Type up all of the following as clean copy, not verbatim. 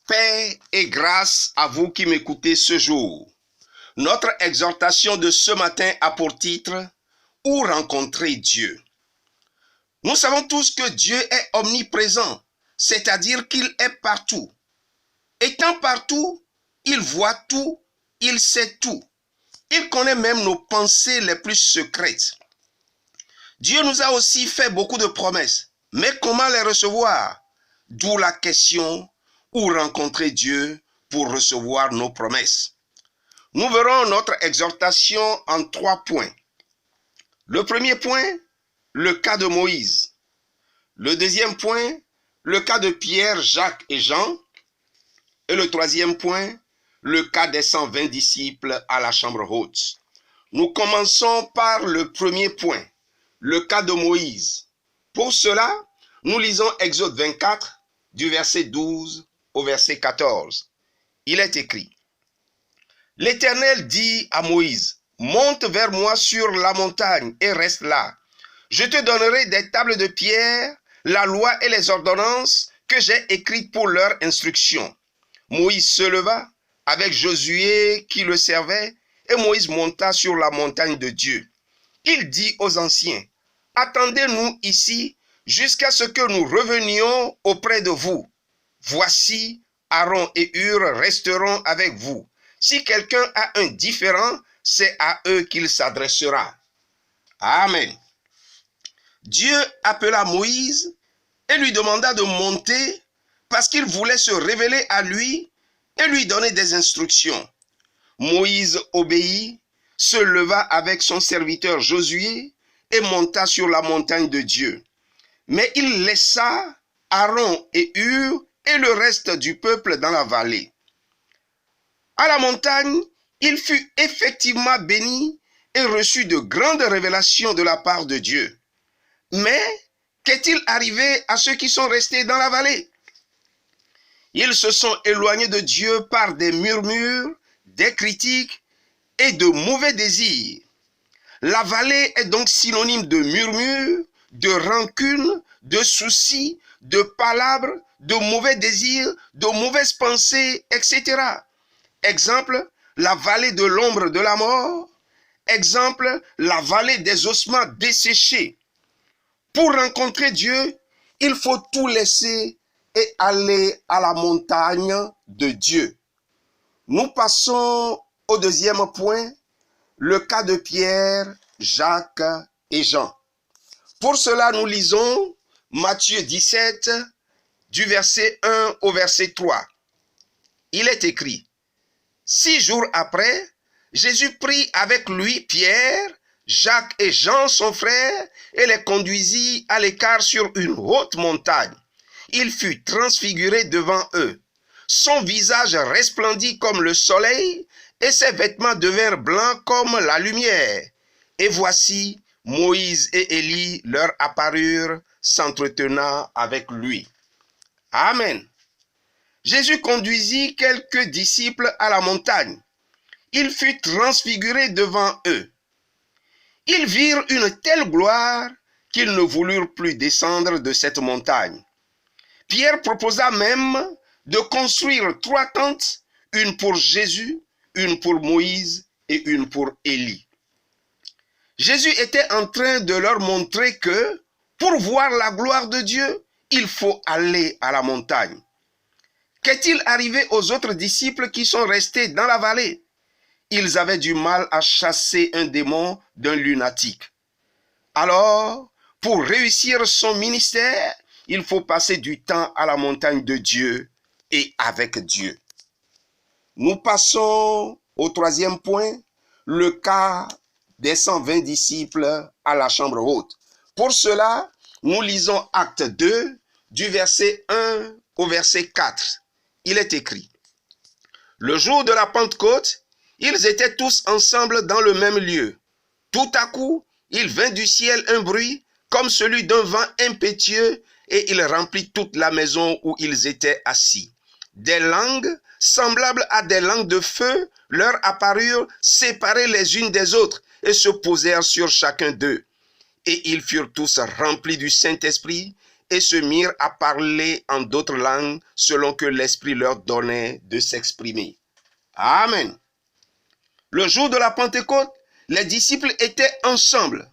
Paix et grâce à vous qui m'écoutez ce jour. Notre exhortation de ce matin a pour titre « Où rencontrer Dieu ?» Nous savons tous que Dieu est omniprésent, c'est-à-dire qu'il est partout. Étant partout, il voit tout, il sait tout. Il connaît même nos pensées les plus secrètes. Dieu nous a aussi fait beaucoup de promesses, mais comment les recevoir? D'où la question « Où rencontrer Dieu pour recevoir nos promesses ?» Nous verrons notre exhortation en 3 points. Le premier point, le cas de Moïse. Le deuxième point, le cas de Pierre, Jacques et Jean. Et le troisième point, le cas des 120 disciples à la chambre haute. Nous commençons par le premier point, le cas de Moïse. Pour cela, nous lisons Exode 24, du verset 12 au verset 14. Il est écrit: « L'Éternel dit à Moïse, « Monte vers moi sur la montagne et reste là. Je te donnerai des tables de pierre, la loi et les ordonnances que j'ai écrites pour leur instruction. » Moïse se leva avec Josué qui le servait, et Moïse monta sur la montagne de Dieu. Il dit aux anciens: « Attendez-nous ici jusqu'à ce que nous revenions auprès de vous. Voici, Aaron et Hur resteront avec vous. Si quelqu'un a un différend, c'est à eux qu'il s'adressera. » Amen. Dieu appela Moïse et lui demanda de monter parce qu'il voulait se révéler à lui et lui donner des instructions. Moïse obéit, se leva avec son serviteur Josué et monta sur la montagne de Dieu. Mais il laissa Aaron et Hur et le reste du peuple dans la vallée. À la montagne, il fut effectivement béni et reçut de grandes révélations de la part de Dieu. Mais qu'est-il arrivé à ceux qui sont restés dans la vallée? Ils se sont éloignés de Dieu par des murmures, des critiques et de mauvais désirs. La vallée est donc synonyme de murmures, de rancune, de soucis, de palabres, de mauvais désirs, de mauvaises pensées, etc. Exemple, la vallée de l'ombre de la mort. Exemple, la vallée des ossements desséchés. Pour rencontrer Dieu, il faut tout laisser et aller à la montagne de Dieu. Nous passons au deuxième point, le cas de Pierre, Jacques et Jean. Pour cela, nous lisons Matthieu 17, du verset 1 au verset 3. Il est écrit: « 6 jours après, Jésus prit avec lui Pierre, Jacques et Jean, son frère, et les conduisit à l'écart sur une haute montagne. Il fut transfiguré devant eux. Son visage resplendit comme le soleil, et ses vêtements devinrent blancs comme la lumière. Et voici, Moïse et Élie leur apparurent, s'entretenant avec lui. » Amen. Jésus conduisit quelques disciples à la montagne. Il fut transfiguré devant eux. Ils virent une telle gloire qu'ils ne voulurent plus descendre de cette montagne. Pierre proposa même de construire 3 tentes, une pour Jésus, une pour Moïse et une pour Élie. Jésus était en train de leur montrer que pour voir la gloire de Dieu, il faut aller à la montagne. Qu'est-il arrivé aux autres disciples qui sont restés dans la vallée? Ils avaient du mal à chasser un démon d'un lunatique. Alors, pour réussir son ministère, il faut passer du temps à la montagne de Dieu et avec Dieu. Nous passons au troisième point, le cas des 120 disciples à la chambre haute. Pour cela, nous lisons Acte 2, du verset 1 au verset 4. Il est écrit: « Le jour de la Pentecôte, ils étaient tous ensemble dans le même lieu. Tout à coup, il vint du ciel un bruit comme celui d'un vent impétueux, et il remplit toute la maison où ils étaient assis. Des langues, semblables à des langues de feu, leur apparurent séparées les unes des autres et se posèrent sur chacun d'eux. Et ils furent tous remplis du Saint-Esprit et se mirent à parler en d'autres langues selon que l'Esprit leur donnait de s'exprimer. Amen. Le jour de la Pentecôte, les disciples étaient ensemble,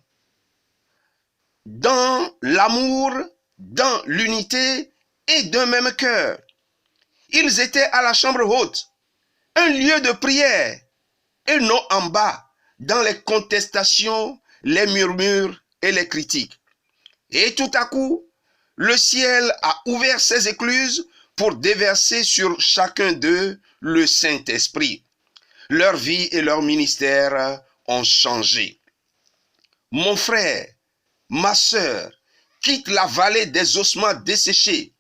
dans l'amour, dans l'unité et d'un même cœur. Ils étaient à la chambre haute, un lieu de prière, et non en bas, dans les contestations, les murmures et les critiques. Et tout à coup, le ciel a ouvert ses écluses pour déverser sur chacun d'eux le Saint-Esprit. Leur vie et leur ministère ont changé. Mon frère, ma sœur, quitte la vallée des ossements desséchés,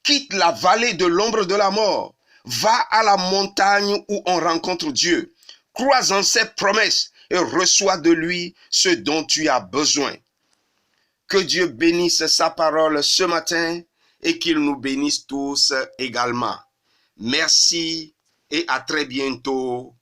quitte la vallée de l'ombre de la mort, va à la montagne où on rencontre Dieu, crois en ses promesses et reçois de lui ce dont tu as besoin. Que Dieu bénisse sa parole ce matin et qu'il nous bénisse tous également. Merci et à très bientôt.